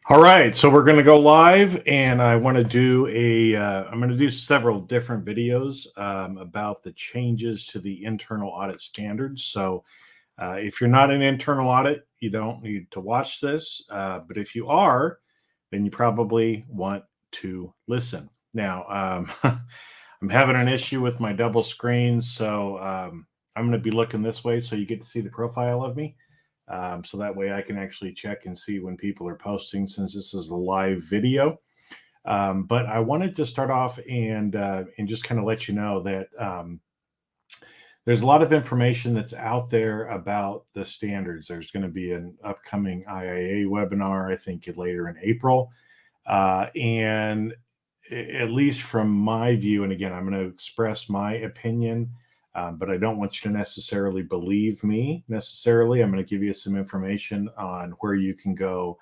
All right, so we're going to go live, and I want to do I'm going to do several different videos about the changes to the internal audit standards. So, if you're not an internal audit, you don't need to watch this. But if you are, then you probably want to listen. Now, I'm having an issue with my double screen, so I'm going to be looking this way so you get to see the profile of me. So that way I can actually check and see when people are posting, since this is a live video. But I wanted to start off and just kind of let you know that there's a lot of information that's out there about the standards. There's going to be an upcoming IIA webinar, I think later in April. And at least from my view, and again, I'm going to express my opinion, but I don't want you to necessarily believe me necessarily. I'm going to give you some information on where you can go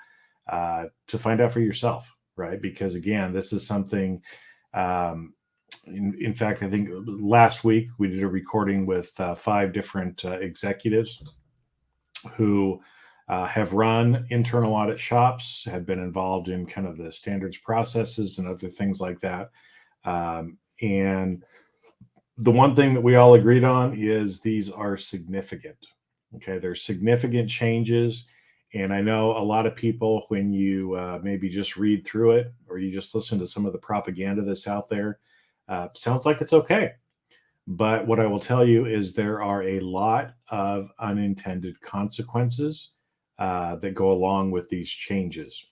to find out for yourself, right? Because again, this is something, in fact, I think last week we did a recording with 5 different executives who have run internal audit shops, have been involved in kind of the standards processes and other things like that. And the one thing that we all agreed on is these are significant. Okay, they're significant changes. And I know a lot of people, when you maybe just read through it or you just listen to some of the propaganda that's out there, sounds like it's okay. But what I will tell you is there are a lot of unintended consequences that go along with these changes.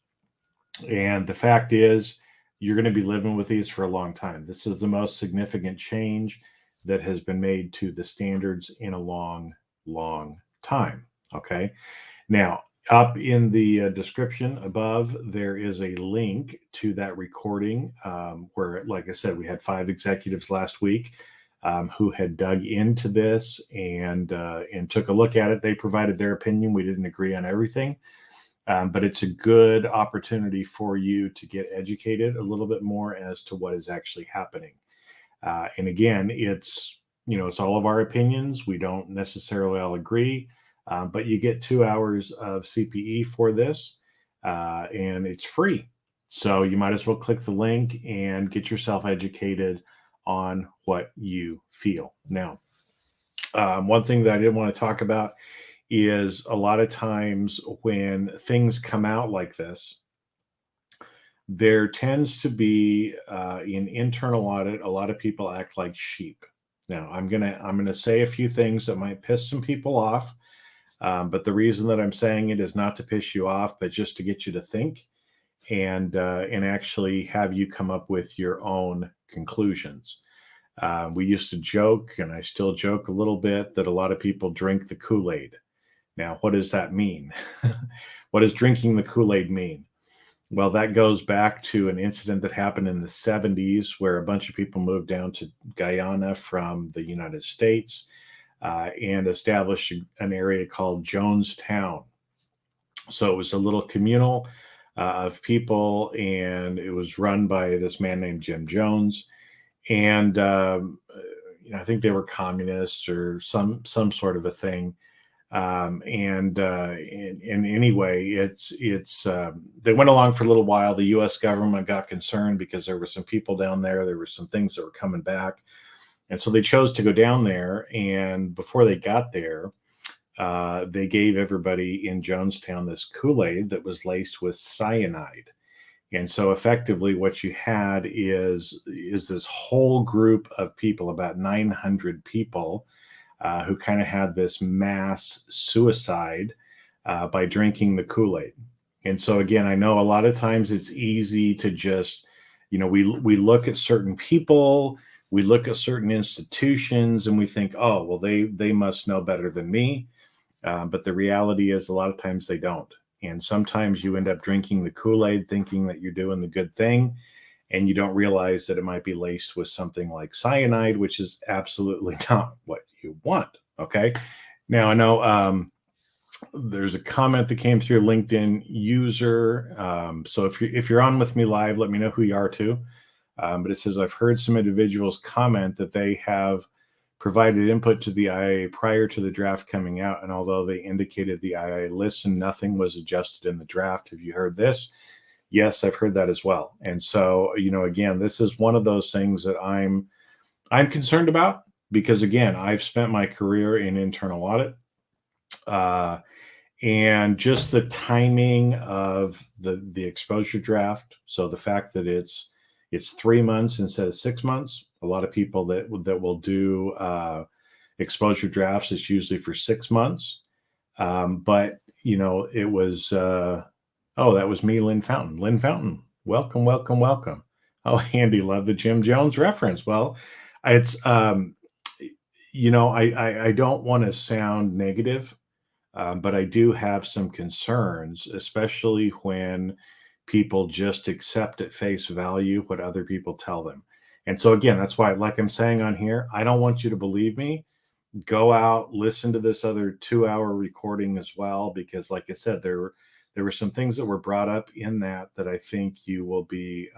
And the fact is, you're going to be living with these for a long time. This is the most significant change that has been made to the standards in a long, long time. Okay. Now, up in the description above, there is a link to that recording where, like I said, we had 5 executives last week who had dug into this and took a look at it. They provided their opinion. We didn't agree on everything, but it's a good opportunity for you to get educated a little bit more as to what is actually happening. And again, it's all of our opinions. We don't necessarily all agree, but you get 2 hours of CPE for this, and it's free. So you might as well click the link and get yourself educated on what you feel. Now, one thing that I did want to talk about is a lot of times when things come out like this, there tends to be in internal audit, a lot of people act like sheep. Now, I'm gonna say a few things that might piss some people off, but the reason that I'm saying it is not to piss you off, but just to get you to think and actually have you come up with your own conclusions. We used to joke, and I still joke a little bit, that a lot of people drink the kool-aid. Now, what does that mean? What does drinking the kool-aid mean? Well, that goes back to an incident that happened in the 70s where a bunch of people moved down to Guyana from the United States and established an area called Jonestown. So it was a little communal of people, and it was run by this man named Jim Jones. And I think they were communists or some sort of a thing. And anyway, it's they went along for a little while. The U.S. government got concerned because there were some people down there. There were some things that were coming back, and so they chose to go down there. And before they got there, they gave everybody in Jonestown this Kool-Aid that was laced with cyanide. And so effectively what you had is this whole group of people, about 900 people, who kind of had this mass suicide by drinking the Kool-Aid. And so again, I know a lot of times it's easy to just, we look at certain people, we look at certain institutions, and we think, oh, well, they must know better than me. But the reality is a lot of times they don't. And sometimes you end up drinking the Kool-Aid thinking that you're doing the good thing, and you don't realize that it might be laced with something like cyanide, which is absolutely not what you want. Okay. Now, I know there's a comment that came through LinkedIn user. So if you're on with me live, let me know who you are too. But it says, I've heard some individuals comment that they have provided input to the IIA prior to the draft coming out, and although they indicated the IIA listened, nothing was adjusted in the draft. Have you heard this? Yes, I've heard that as well. And so, again, this is one of those things that I'm concerned about because, again, I've spent my career in internal audit, uh, and just the timing of the exposure draft. So the fact that it's 3 months instead of 6 months. A lot of people that will do exposure drafts, it's usually for 6 months. But it was oh, that was me, Lynn Fountain. Lynn Fountain, welcome, welcome, welcome. Oh, Andy, love the Jim Jones reference. Well, it's I don't want to sound negative, but I do have some concerns, especially when people just accept at face value what other people tell them. And so again, that's why, like I'm saying on here, I don't want you to believe me. Go out, listen to this other 2-hour recording as well, because like I said, there were some things that were brought up in that I think you will be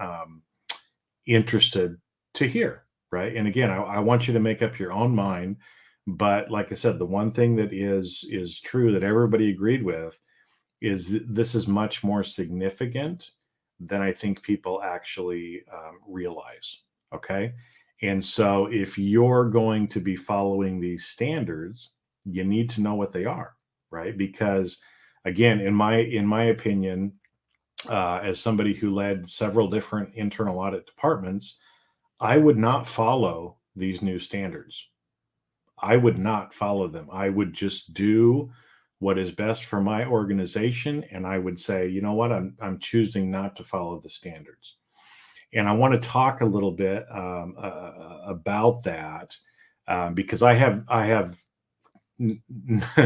interested to hear, right? And again, I want you to make up your own mind. But like I said, the one thing that is true that everybody agreed with is this is much more significant than I think people actually realize. Okay. And so if you're going to be following these standards, you need to know what they are, right? Because again, in my opinion, as somebody who led several different internal audit departments, I would not follow these new standards. I would not follow them. I would just do what is best for my organization, and I would say, you know what, I'm choosing not to follow the standards. And I want to talk a little bit about that, because I have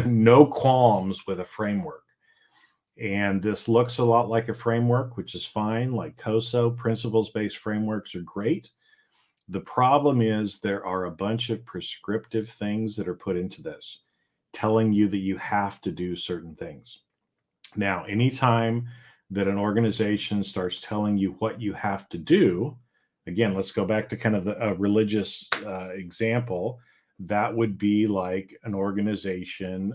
no qualms with a framework. And this looks a lot like a framework, which is fine. Like COSO, principles-based frameworks are great. The problem is there are a bunch of prescriptive things that are put into this, telling you that you have to do certain things. Now, anytime that an organization starts telling you what you have to do, again, let's go back to kind of a religious example. That would be like an organization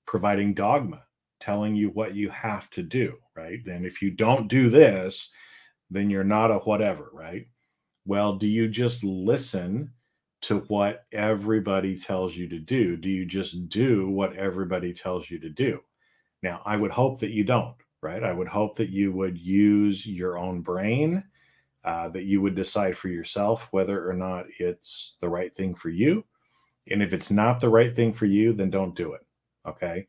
providing dogma, telling you what you have to do, right? And if you don't do this, then you're not a whatever, right? Well, do you just listen to what everybody tells you to do? Do you just do what everybody tells you to do? Now, I would hope that you don't, right? I would hope that you would use your own brain, that you would decide for yourself whether or not it's the right thing for you. And if it's not the right thing for you, then don't do it. Okay.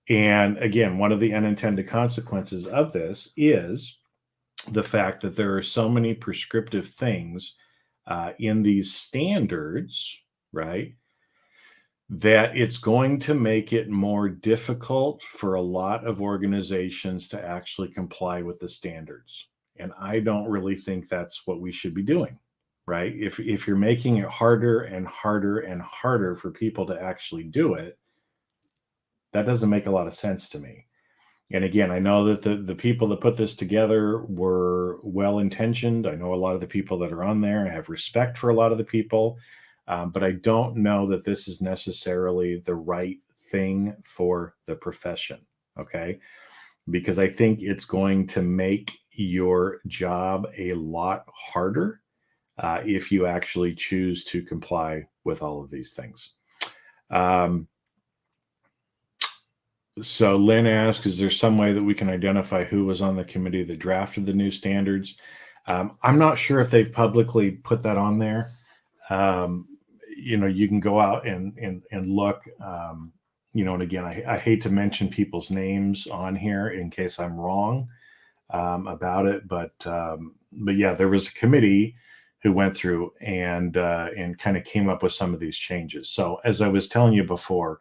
And again, one of the unintended consequences of this is the fact that there are so many prescriptive things in these standards, right, that it's going to make it more difficult for a lot of organizations to actually comply with the standards. And I don't really think that's what we should be doing, right? If you're making it harder and harder and harder for people to actually do it, that doesn't make a lot of sense to me. And again, I know that the people that put this together were well intentioned. I know a lot of the people that are on there. I have respect for a lot of the people, but I don't know that this is necessarily the right thing for the profession. Okay. Because I think it's going to make your job a lot harder if you actually choose to comply with all of these things. So Lynn asks, is there some way that we can identify who was on the committee that drafted the new standards? I'm not sure if they've publicly put that on there. You can go out and look, and again, I hate to mention people's names on here in case I'm wrong about it, but yeah, there was a committee who went through and kind of came up with some of these changes. So as I was telling you before,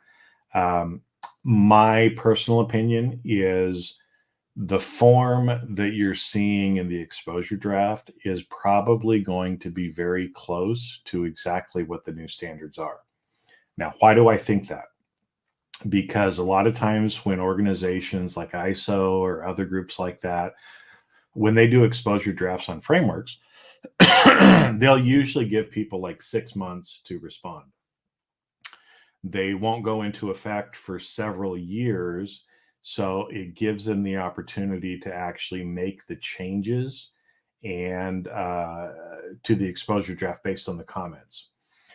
my personal opinion is the form that you're seeing in the exposure draft is probably going to be very close to exactly what the new standards are. Now, why do I think that? Because a lot of times when organizations like ISO or other groups like that, when they do exposure drafts on frameworks, they'll usually give people like 6 months to respond. They won't go into effect for several years. So it gives them the opportunity to actually make the changes and to the exposure draft based on the comments.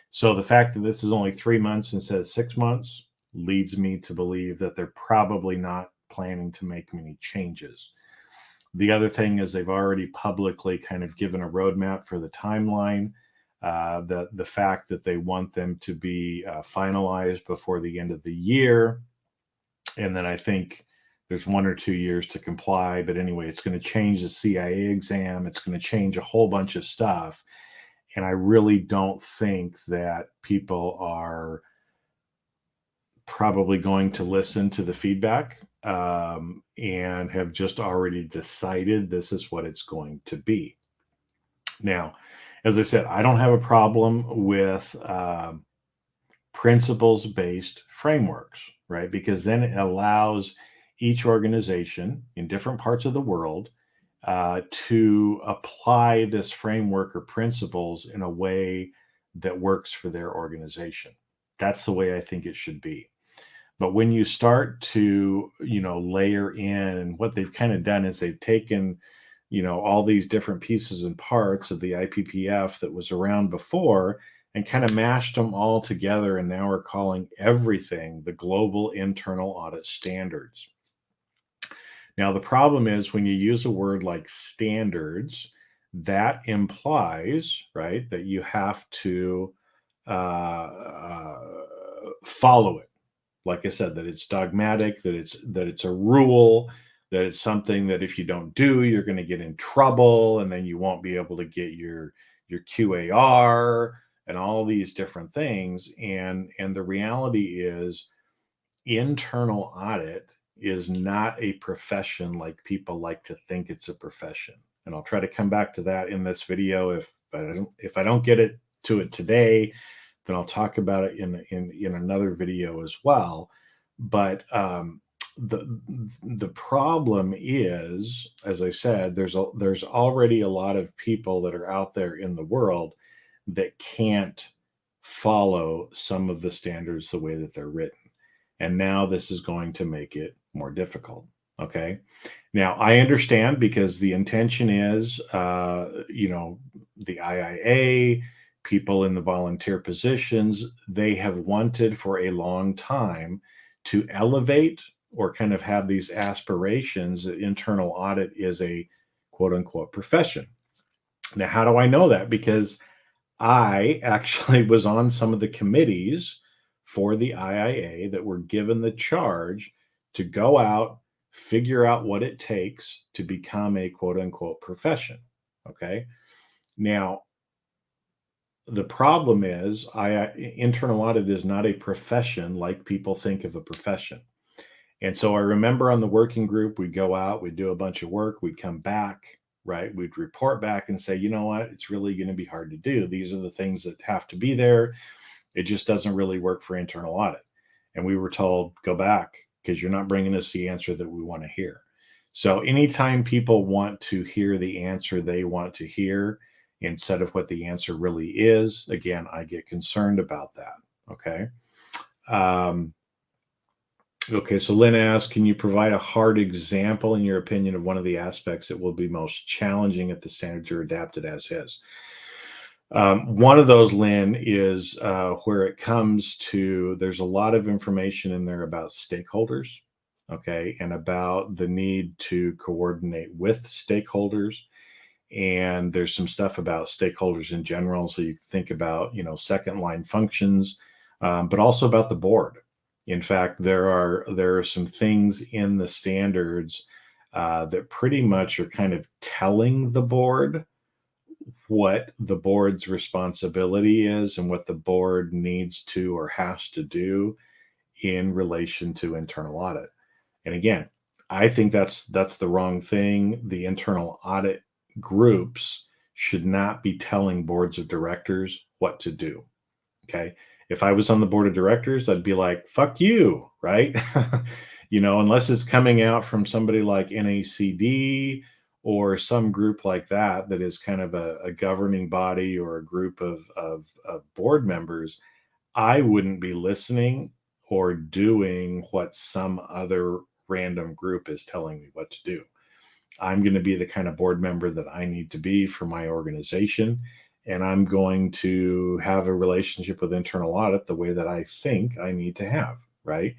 So the fact that this is only 3 months instead of 6 months leads me to believe that they're probably not planning to make many changes. The other thing is they've already publicly kind of given a roadmap for the timeline. The fact that they want them to be finalized before the end of the year, and then I think there's 1 or 2 years to comply. But anyway, it's going to change the CIA exam. It's going to change a whole bunch of stuff, and I really don't think that people are probably going to listen to the feedback and have just already decided this is what it's going to be. Now, as I said, I don't have a problem with principles-based frameworks, right? Because then it allows each organization in different parts of the world to apply this framework or principles in a way that works for their organization. That's the way I think it should be. But when you start to, layer in, and what they've kind of done is they've taken, all these different pieces and parts of the IPPF that was around before and kind of mashed them all together. And now we're calling everything the Global Internal Audit Standards. Now, the problem is when you use a word like standards, that implies, right, that you have to follow it. Like I said, that it's dogmatic, that it's a rule, that it's something that if you don't do, you're going to get in trouble, and then you won't be able to get your QAR and all these different things. And the reality is, internal audit is not a profession like people like to think it's a profession. And I'll try to come back to that in this video. If I don't get it to it today, then I'll talk about it in another video as well. But the problem is, as I said, there's already a lot of people that are out there in the world that can't follow some of the standards the way that they're written. And now this is going to make it more difficult. Okay. Now I understand, because the intention is, the IIA, people in the volunteer positions, they have wanted for a long time to elevate or kind of have these aspirations that internal audit is a quote unquote profession. Now, how do I know that? Because I actually was on some of the committees for the IIA that were given the charge to go out, figure out what it takes to become a quote unquote profession. Okay. Now, the problem is, internal audit is not a profession like people think of a profession. And so I remember on the working group, we'd go out, we'd do a bunch of work, we'd come back, right? We'd report back and say, you know what, it's really going to be hard to do. These are the things that have to be there. It just doesn't really work for internal audit. And we were told, go back, because you're not bringing us the answer that we want to hear. So anytime people want to hear the answer they want to hear instead of what the answer really is, again, I get concerned about that. Okay. Okay, so Lynn asks, can you provide a hard example, in your opinion, of one of the aspects that will be most challenging if the standards are adapted as is? One of those, Lynn, is where it comes to, there's a lot of information in there about stakeholders, okay, and about the need to coordinate with stakeholders. And there's some stuff about stakeholders in general. So you think about, second line functions, but also about the board. In fact, there are some things in the standards that pretty much are kind of telling the board what the board's responsibility is and what the board needs to or has to do in relation to internal audit. And again, I think that's the wrong thing. The internal audit groups should not be telling boards of directors what to do. Okay. If I was on the board of directors, I'd be like, fuck you, right? Unless it's coming out from somebody like NACD or some group like that is kind of a governing body or a group of board members, I wouldn't be listening or doing what some other random group is telling me what to do. I'm going to be the kind of board member that I need to be for my organization. And I'm going to have a relationship with internal audit the way that I think I need to have, right?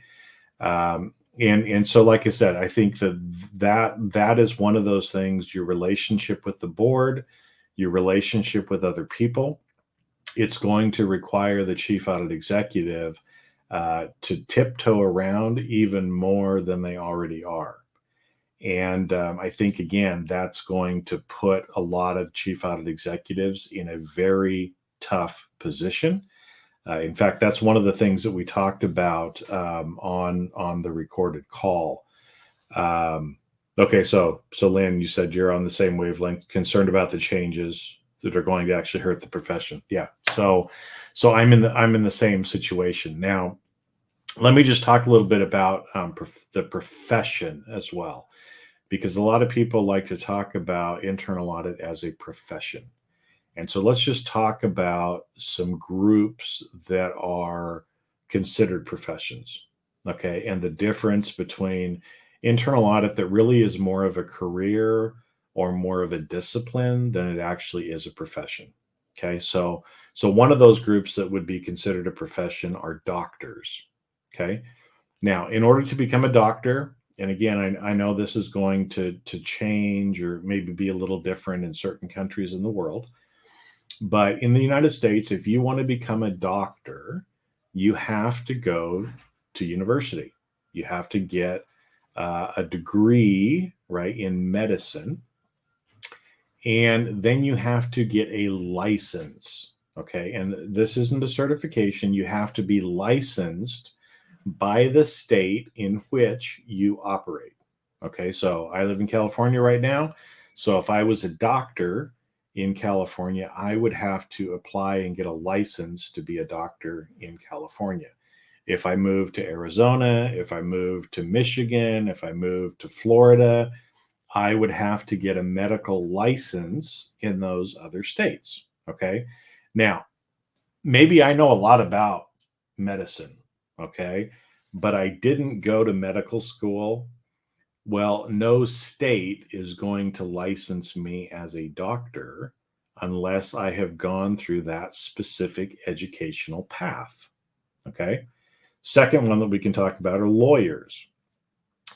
And so, like I said, I think that is one of those things, your relationship with the board, your relationship with other people. It's going to require the chief audit executive to tiptoe around even more than they already are. And I think, again, that's going to put a lot of chief audit executives in a very tough position. In fact, that's one of the things that we talked about on the recorded call. Okay, so Lynn, you said you're on the same wavelength, concerned about the changes that are going to actually hurt the profession. Yeah, so I'm in the same situation now. Let me just talk a little bit about the profession as well, because a lot of people like to talk about internal audit as a profession. And so let's just talk about some groups that are considered professions, okay? And the difference between internal audit that really is more of a career or more of a discipline than it actually is a profession, okay? So one of those groups that would be considered a profession are doctors, okay? Now, in order to become a doctor, and again, I know this is going to change or maybe be a little different in certain countries in the world, but in the United States, if you want to become a doctor, you have to go to university. You have to get a degree, right, in medicine. And then you have to get a license, okay? And this isn't a certification. You have to be licensed by the state in which you operate, okay? So I live in California right now. So if I was a doctor in California, I would have to apply and get a license to be a doctor in California. If I moved to Arizona, if I moved to Michigan, if I moved to Florida, I would have to get a medical license in those other states. Okay. Now, maybe I know a lot about medicine. Okay. But I didn't go to medical school. Well, no state is going to license me as a doctor unless I have gone through that specific educational path. Okay. Second one that we can talk about are lawyers.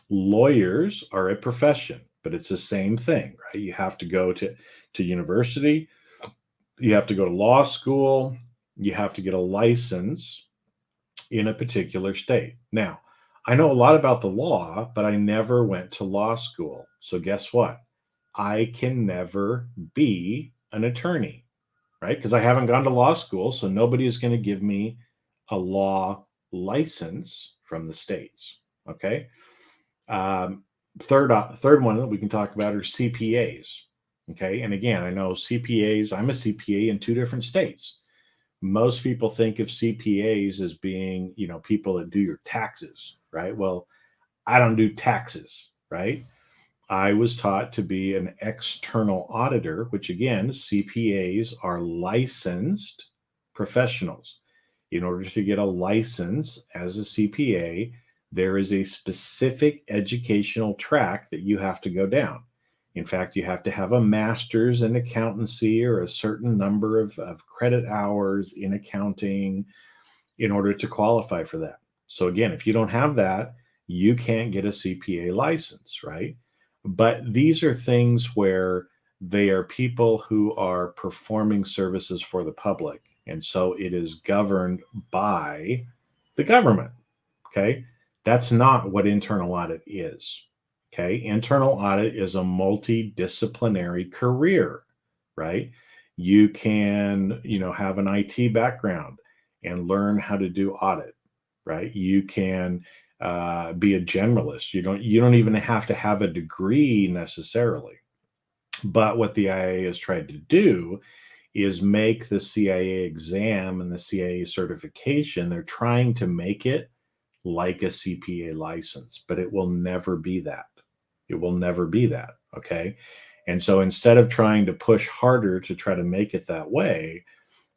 Lawyers are a profession, but it's the same thing, right? You have to go to university, you have to go to law school, you have to get a license in a particular state. Now, I know a lot about the law, but I never went to law school. So guess what? I can never be an attorney, right? Because I haven't gone to law school, so nobody is going to give me a law license from the states. Okay. Third one that we can talk about are CPAs. Okay. And again, I know CPAs, I'm a CPA in 2 different states. Most people think of CPAs as being, people that do your taxes, right? Well, I don't do taxes, right? I was taught to be an external auditor, which again, CPAs are licensed professionals. In order to get a license as a CPA, there is a specific educational track that you have to go down. In fact, you have to have a master's in accountancy or a certain number of credit hours in accounting in order to qualify for that. So again, if you don't have that, you can't get a CPA license, right? But these are things where they are people who are performing services for the public. And so it is governed by the government, okay? That's not what internal audit is. Okay, internal audit is a multidisciplinary career, right? You can, have an IT background and learn how to do audit, right? You can be a generalist. You don't even have to have a degree necessarily. But what the IIA has tried to do is make the CIA exam and the CIA certification. They're trying to make it like a CPA license, but it will never be that. It will never be that. Okay. And so instead of trying to push harder to try to make it that way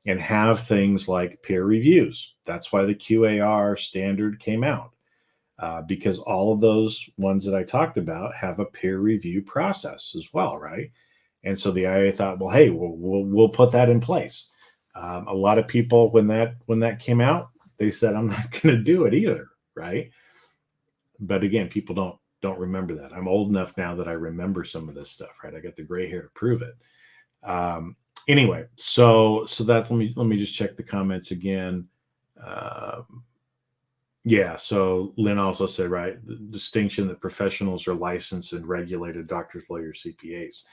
and have things like peer reviews, that's why the QAR standard came out. because all of those ones that I talked about have a peer review process as well, right? And so the IA thought, well, hey, we'll put that in place. A lot of people, when that came out, they said, I'm not going to do it either, right? But again, people don't remember that. I'm old enough now that I remember some of this stuff, right? I got the gray hair to prove it. Anyway, so that's let me just check the comments again. Yeah, so Lynn also said, right, the distinction that professionals are licensed and regulated, doctors, lawyers, CPAs.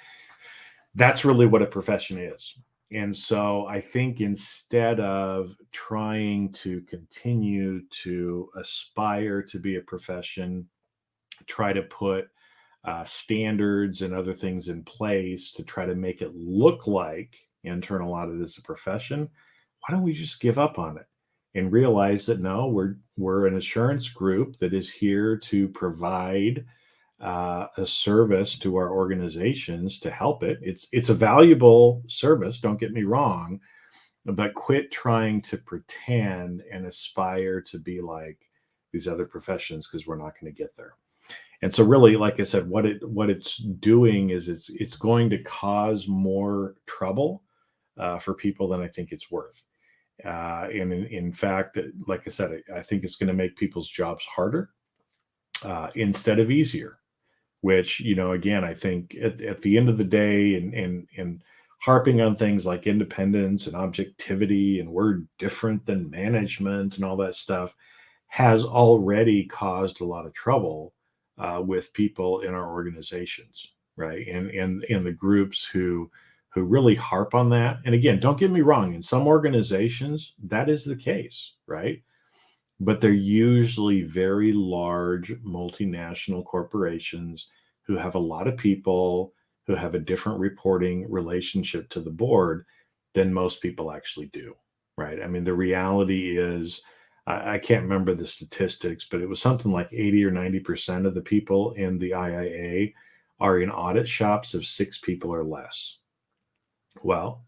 That's really what a profession is. And so I think instead of trying to continue to aspire to be a profession, try to put standards and other things in place to try to make it look like internal audit is a profession, why don't we just give up on it and realize that no, we're an assurance group that is here to provide a service to our organizations to help it. It's a valuable service, don't get me wrong, but quit trying to pretend and aspire to be like these other professions, because we're not going to get there. And so really, like I said, what it's doing is it's going to cause more trouble for people than I think it's worth. And in fact, like I said, I think it's going to make people's jobs harder instead of easier. Which, again, I think at the end of the day, and harping on things like independence and objectivity, and we're different than management and all that stuff, has already caused a lot of trouble with people in our organizations, right? And the groups who really harp on that. And again, don't get me wrong, in some organizations that is the case, right? But they're usually very large multinational corporations who have a lot of people who have a different reporting relationship to the board than most people actually do, right? I mean, the reality is, I can't remember the statistics, but it was something like 80 or 90% of the people in the IIA are in audit shops of 6 people or less. Well,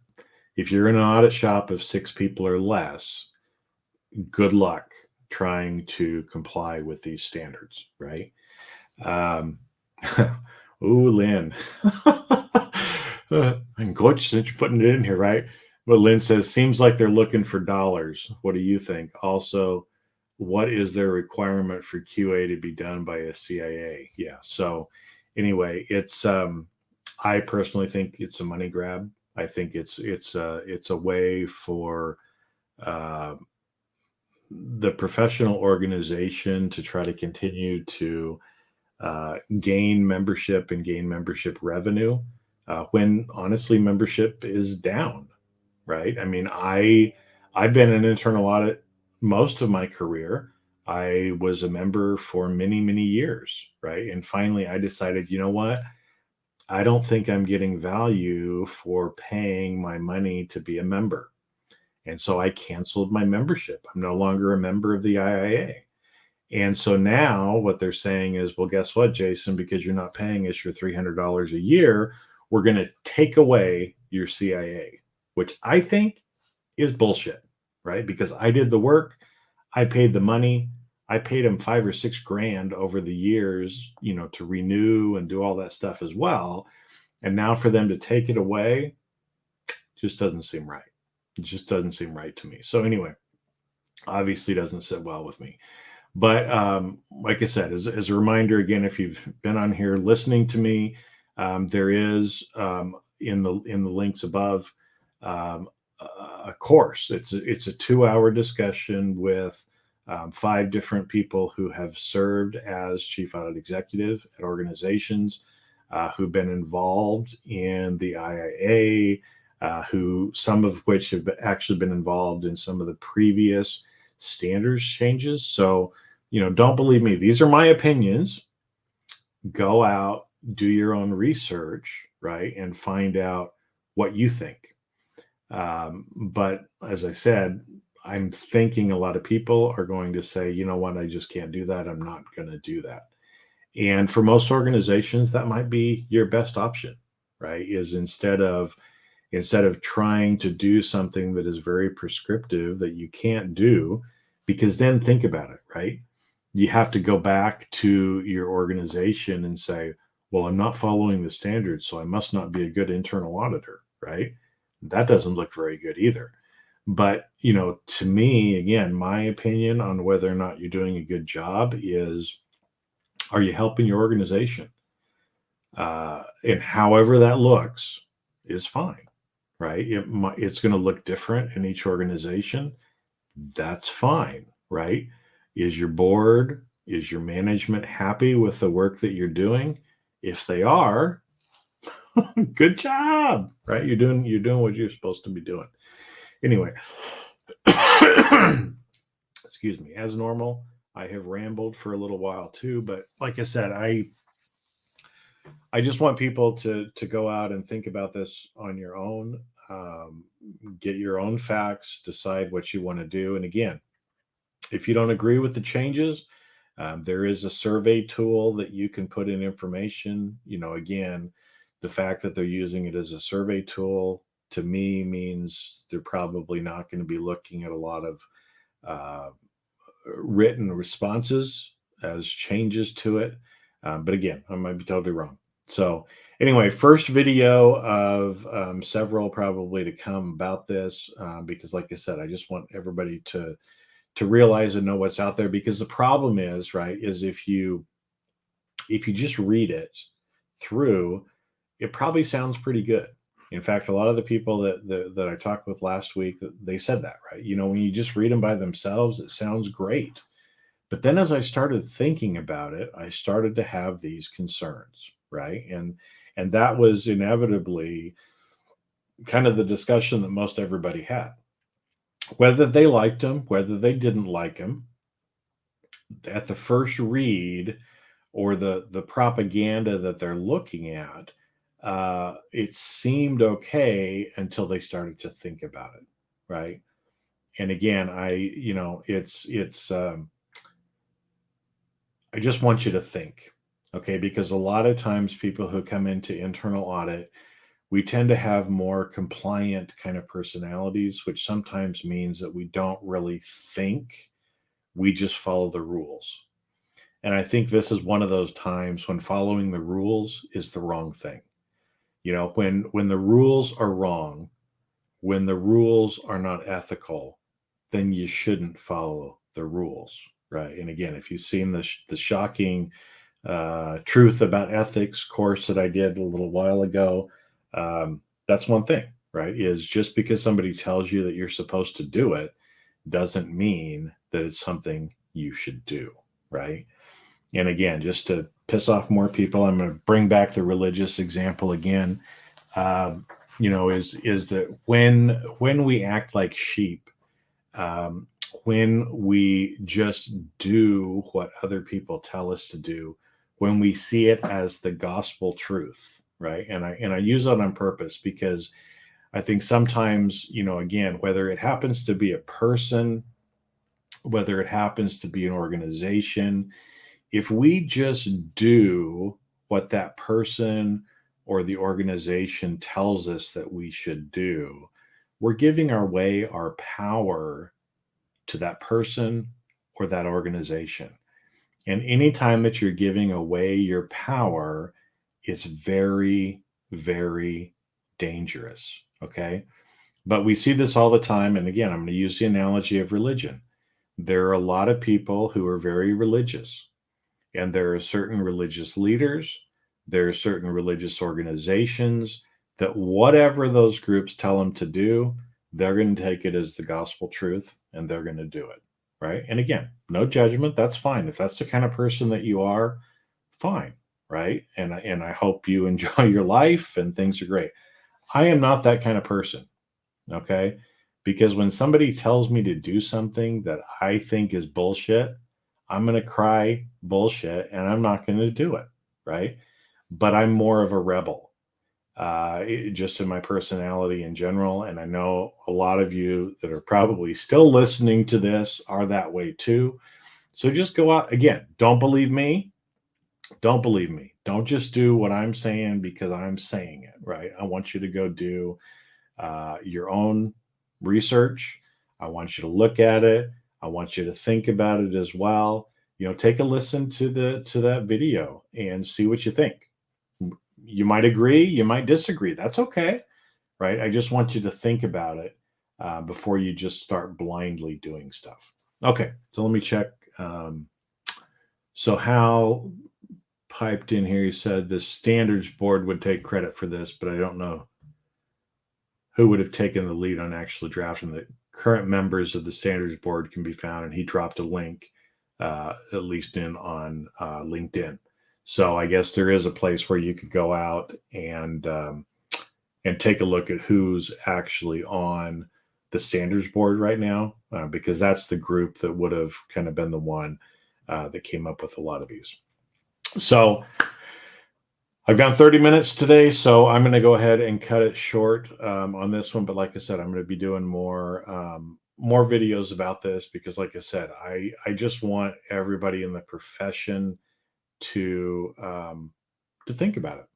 if you're in an audit shop of 6 people or less, good luck trying to comply with these standards, right? Ooh, Lynn. And Coach, since you're putting it in here, right? But Lynn says, seems like they're looking for dollars. What do you think? Also, what is their requirement for QA to be done by a CIA? Yeah. So anyway, it's I personally think it's a money grab. I think it's a way for the professional organization to try to continue to gain membership and gain membership revenue when honestly membership is down, right? I mean, I've been in internal audit most of my career. I was a member for many, many years, right? And finally I decided, you know what? I don't think I'm getting value for paying my money to be a member. And so I canceled my membership. I'm no longer a member of the IIA. And so now what they're saying is, well, guess what, Jason, because you're not paying us your $300 a year, we're going to take away your CIA, which I think is bullshit, right? Because I did the work, I paid the money, I paid them $5 or $6 grand over the years, to renew and do all that stuff as well. And now for them to take it away just doesn't seem right. It just doesn't seem right to me. So anyway, obviously doesn't sit well with me. But like I said, as a reminder, again, if you've been on here listening to me, there is in the links above a course. It's a 2-hour discussion with 5 different people who have served as chief audit executive at organizations, who've been involved in the IIA, who some of which have actually been involved in some of the previous standards changes. So, don't believe me. These are my opinions. Go out, do your own research, right? And find out what you think. But as I said, I'm thinking a lot of people are going to say, you know what, I just can't do that. I'm not going to do that. And for most organizations, that might be your best option, right? Is instead of trying to do something that is very prescriptive that you can't do, because then think about it, right? you have to go back to your organization and say, well, I'm not following the standards, so I must not be a good internal auditor, right? That doesn't look very good either. But, to me, again, my opinion on whether or not you're doing a good job is, are you helping your organization? And however that looks is fine, right? It's going to look different in each organization. That's fine, right? Is your board, is your management happy with the work that you're doing? If they are, good job, right? You're doing what you're supposed to be doing. Anyway, excuse me. As normal, I have rambled for a little while too, but like I said, I just want people to go out and think about this on your own. Um, get your own facts, decide what you want to do, and again, if you don't agree with the changes, there is a survey tool that you can put in information. Again, the fact that they're using it as a survey tool to me means they're probably not going to be looking at a lot of uh, written responses as changes to it. But again, I might be totally wrong. So, anyway, first video of several probably to come about this, because, like I said, I just want everybody to realize and know what's out there, because the problem is, right, is if you just read it through, it probably sounds pretty good. In fact, a lot of the people that I talked with last week, they said that, right? When you just read them by themselves, it sounds great. But then as I started thinking about it, I started to have these concerns, right? And that was inevitably kind of the discussion that most everybody had. Whether they liked them, whether they didn't like them, at the first read or the propaganda that they're looking at, it seemed okay until they started to think about it, right? And again, I just want you to think, okay? Because a lot of times people who come into internal audit, we tend to have more compliant kind of personalities, which sometimes means that we don't really think, we just follow the rules. And I think this is one of those times when following the rules is the wrong thing. When the rules are wrong, when the rules are not ethical, then you shouldn't follow the rules, right? And again, if you've seen the shocking truth about ethics course that I did a little while ago, that's one thing, right? Is just because somebody tells you that you're supposed to do it doesn't mean that it's something you should do, right? And again, just to piss off more people, I'm going to bring back the religious example again. Is that when we act like sheep, um, when we just do what other people tell us to do, when we see it as the gospel truth, right? And I use that on purpose because I think sometimes, again, whether it happens to be a person, whether it happens to be an organization, if we just do what that person or the organization tells us that we should do, we're giving away our power to that person or that organization. And anytime that you're giving away your power, it's very, very dangerous. Okay. But we see this all the time. And again, I'm going to use the analogy of religion. There are a lot of people who are very religious, and there are certain religious leaders, there are certain religious organizations that whatever those groups tell them to do, they're going to take it as the gospel truth and they're going to do it. Right. And again, no judgment. That's fine. If that's the kind of person that you are, fine. Right. And I hope you enjoy your life and things are great. I am not that kind of person. Okay. Because when somebody tells me to do something that I think is bullshit, I'm going to cry bullshit and I'm not going to do it. Right. But I'm more of a rebel, just in my personality in general. And I know a lot of you that are probably still listening to this are that way too. So just go out again. Don't believe me. Don't believe me. Don't just do what I'm saying because I'm saying it. Right. I want you to go do your own research. I want you to look at it. I want you to think about it as well. take a listen to that video and see what you think. You might agree, you might disagree. That's okay, right? I just want you to think about it before you just start blindly doing stuff. Okay, so let me check. So Hal piped in here. He said the standards board would take credit for this, but I don't know who would have taken the lead on actually drafting. The current members of the standards board can be found, and he dropped a link, at least on LinkedIn. So I guess there is a place where you could go out and take a look at who's actually on the standards board right now, because that's the group that would have kind of been the one that came up with a lot of these. So I've gone 30 minutes today, so I'm going to go ahead and cut it short on this one. But like I said, I'm going to be doing more videos about this, because like I said, I just want everybody in the profession to think about it,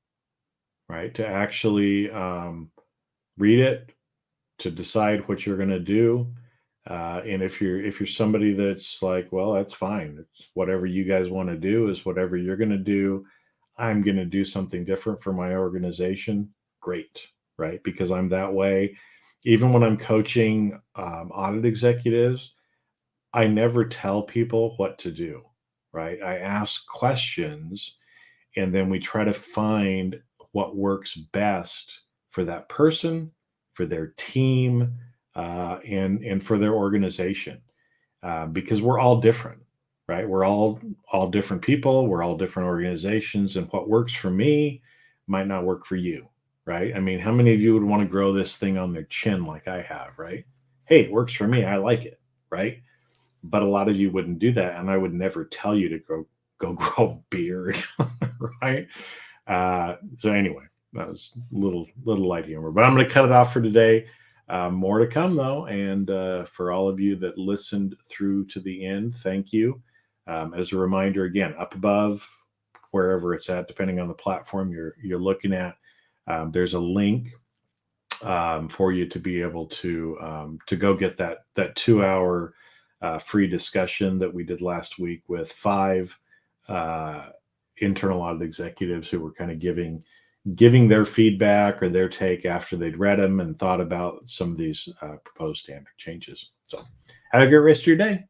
right? To actually read it, to decide what you're going to do. And if you're somebody that's like, well, that's fine. It's whatever you guys want to do is whatever you're going to do. I'm going to do something different for my organization. Great, right? Because I'm that way. Even when I'm coaching audit executives, I never tell people what to do, right? I ask questions, and then we try to find what works best for that person, for their team, and for their organization, because we're all different, right? We're all different people. We're all different organizations, and what works for me might not work for you, right? I mean, how many of you would want to grow this thing on their chin like I have, right? Hey, it works for me. I like it, right? But a lot of you wouldn't do that, and I would never tell you to go grow a beard, right? So anyway, that was a little light humor, but I'm going to cut it off for today. More to come though, and for all of you that listened through to the end, thank you. As a reminder, again, up above, wherever it's at, depending on the platform you're looking at, there's a link for you to be able to go get that 2-hour free discussion that we did last week with 5 internal audit executives who were kind of giving their feedback or their take after they'd read them and thought about some of these proposed standard changes. So have a great rest of your day.